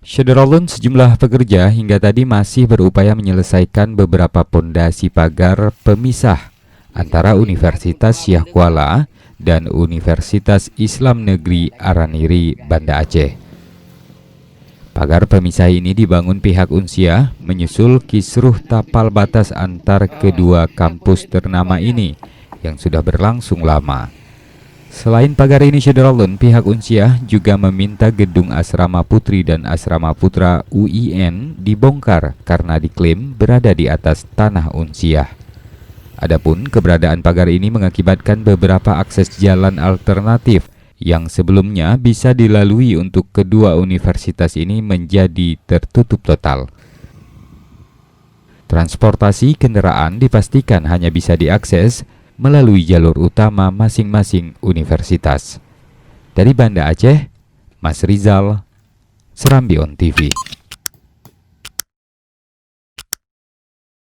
Syederalun, sejumlah pekerja hingga tadi masih berupaya menyelesaikan beberapa pondasi pagar pemisah antara Universitas Syah Kuala dan Universitas Islam Negeri Araniri, Banda Aceh. Pagar pemisah ini dibangun pihak Unsia menyusul kisruh tapal batas antar kedua kampus ternama ini yang sudah berlangsung lama. Selain pagar ini, Syederalun, pihak Unsiah juga meminta gedung Asrama Putri dan Asrama Putra UIN dibongkar karena diklaim berada di atas tanah Unsiah. Adapun keberadaan pagar ini mengakibatkan beberapa akses jalan alternatif yang sebelumnya bisa dilalui untuk kedua universitas ini menjadi tertutup total. Transportasi kendaraan dipastikan hanya bisa diakses melalui jalur utama masing-masing universitas. Dari Banda Aceh, Mas Rizal, Serambi On TV.